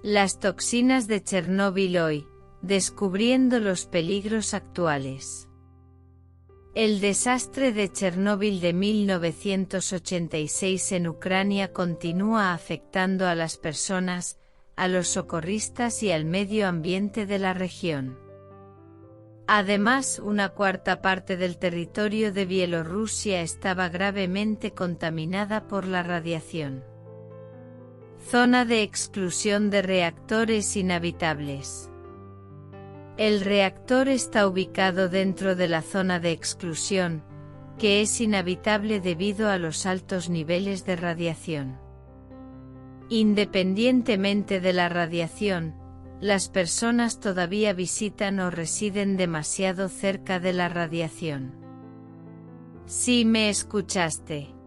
Las toxinas de Chernóbil hoy, descubriendo los peligros actuales. El desastre de Chernóbil de 1986 en Ucrania continúa afectando a las personas, a los socorristas y al medio ambiente de la región. Además, una cuarta parte del territorio de Bielorrusia estaba gravemente contaminada por la radiación. Zona de exclusión de reactores inhabitables. El reactor está ubicado dentro de la zona de exclusión, que es inhabitable debido a los altos niveles de radiación. Independientemente de la radiación, las personas todavía visitan o residen demasiado cerca de la radiación. Sí me escuchaste.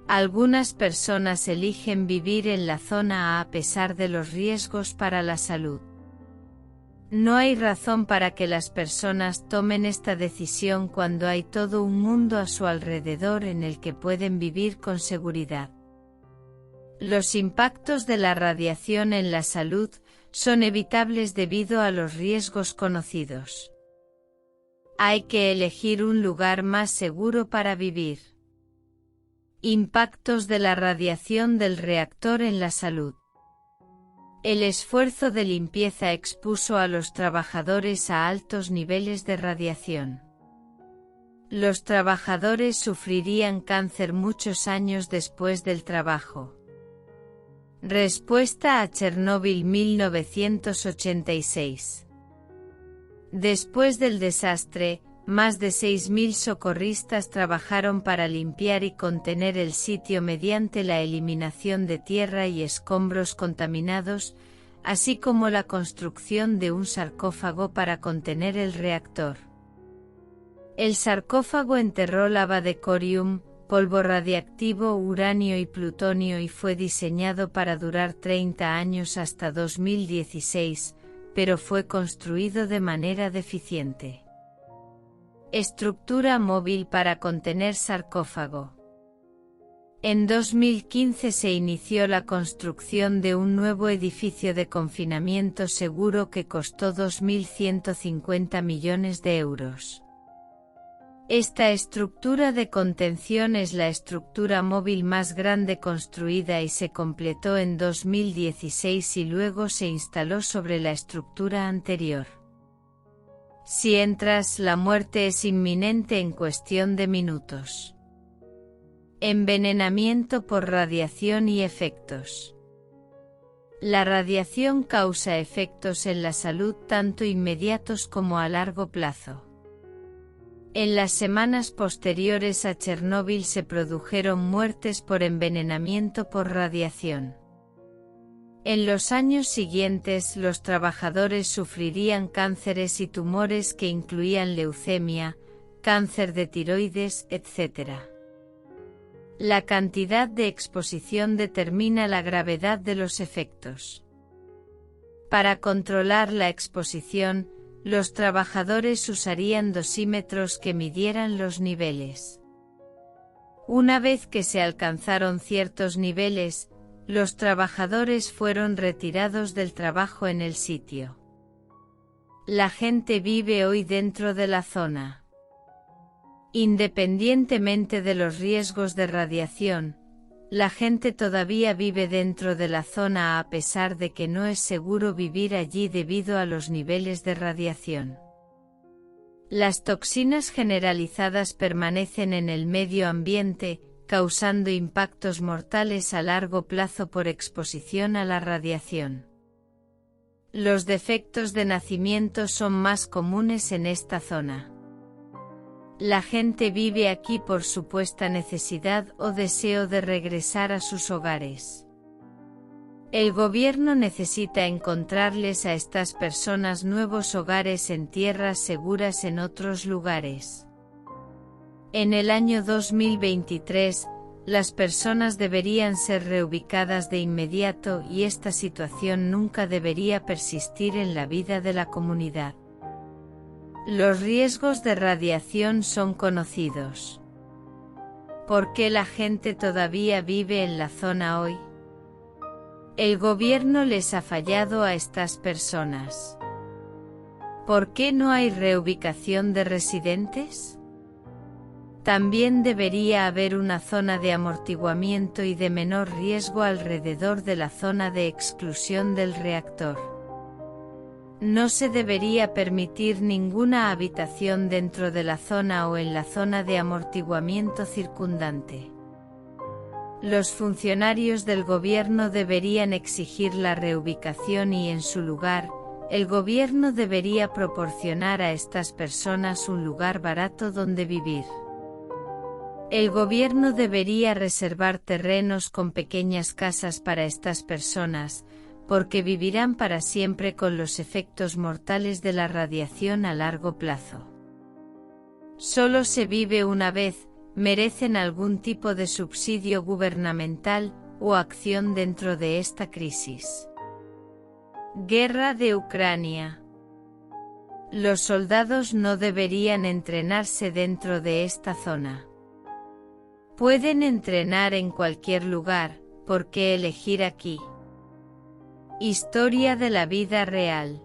Algunas personas eligen vivir en la zona a pesar de los riesgos para la salud. No hay razón para que las personas tomen esta decisión cuando hay todo un mundo a su alrededor en el que pueden vivir con seguridad. Los impactos de la radiación en la salud son evitables debido a los riesgos conocidos. Hay que elegir un lugar más seguro para vivir. Impactos de la radiación del reactor en la salud. El esfuerzo de limpieza expuso a los trabajadores a altos niveles de radiación. Los trabajadores sufrirían cáncer muchos años después del trabajo. Respuesta a Chernóbil 1986. Después del desastre, más de 6.000 socorristas trabajaron para limpiar y contener el sitio mediante la eliminación de tierra y escombros contaminados, así como la construcción de un sarcófago para contener el reactor. El sarcófago enterró lava de corium, polvo radiactivo, uranio y plutonio y fue diseñado para durar 30 años hasta 2016, pero fue construido de manera deficiente. Estructura móvil para contener sarcófago. En 2015 se inició la construcción de un nuevo edificio de confinamiento seguro que costó 2.150 millones de euros. Esta estructura de contención es la estructura móvil más grande construida y se completó en 2016 y luego se instaló sobre la estructura anterior. Si entras, la muerte es inminente en cuestión de minutos. Envenenamiento por radiación y efectos. La radiación causa efectos en la salud tanto inmediatos como a largo plazo. En las semanas posteriores a Chernóbil se produjeron muertes por envenenamiento por radiación. En los años siguientes los trabajadores sufrirían cánceres y tumores que incluían leucemia, cáncer de tiroides, etc. La cantidad de exposición determina la gravedad de los efectos. Para controlar la exposición, los trabajadores usarían dosímetros que midieran los niveles. Una vez que se alcanzaron ciertos niveles, los trabajadores fueron retirados del trabajo en el sitio. La gente vive hoy dentro de la zona. Independientemente de los riesgos de radiación, la gente todavía vive dentro de la zona a pesar de que no es seguro vivir allí debido a los niveles de radiación. Las toxinas generalizadas permanecen en el medio ambiente, causando impactos mortales a largo plazo por exposición a la radiación. Los defectos de nacimiento son más comunes en esta zona. La gente vive aquí por supuesta necesidad o deseo de regresar a sus hogares. El gobierno necesita encontrarles a estas personas nuevos hogares en tierras seguras en otros lugares. En el año 2023, las personas deberían ser reubicadas de inmediato y esta situación nunca debería persistir en la vida de la comunidad. Los riesgos de radiación son conocidos. ¿Por qué la gente todavía vive en la zona hoy? El gobierno les ha fallado a estas personas. ¿Por qué no hay reubicación de residentes? También debería haber una zona de amortiguamiento y de menor riesgo alrededor de la zona de exclusión del reactor. No se debería permitir ninguna habitación dentro de la zona o en la zona de amortiguamiento circundante. Los funcionarios del gobierno deberían exigir la reubicación y en su lugar, el gobierno debería proporcionar a estas personas un lugar barato donde vivir. El gobierno debería reservar terrenos con pequeñas casas para estas personas, porque vivirán para siempre con los efectos mortales de la radiación a largo plazo. Solo se vive una vez, merecen algún tipo de subsidio gubernamental o acción dentro de esta crisis. Guerra de Ucrania. Los soldados no deberían entrenarse dentro de esta zona. Pueden entrenar en cualquier lugar, ¿por qué elegir aquí? Historia de la vida real.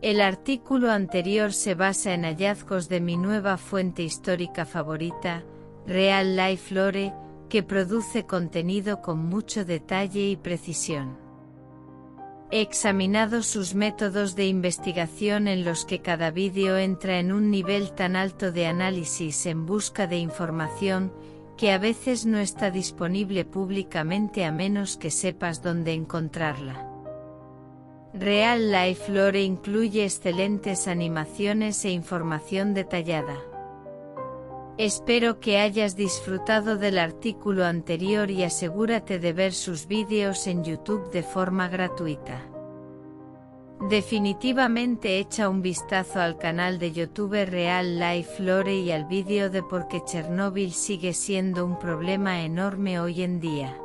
El artículo anterior se basa en hallazgos de mi nueva fuente histórica favorita, Real Life Lore, que produce contenido con mucho detalle y precisión. He examinado sus métodos de investigación en los que cada vídeo entra en un nivel tan alto de análisis en busca de información, que a veces no está disponible públicamente a menos que sepas dónde encontrarla. Real Life Lore incluye excelentes animaciones e información detallada. Espero que hayas disfrutado del artículo anterior y asegúrate de ver sus vídeos en YouTube de forma gratuita. Definitivamente echa un vistazo al canal de YouTube Real Life Lore y al vídeo de por qué Chernóbil sigue siendo un problema enorme hoy en día.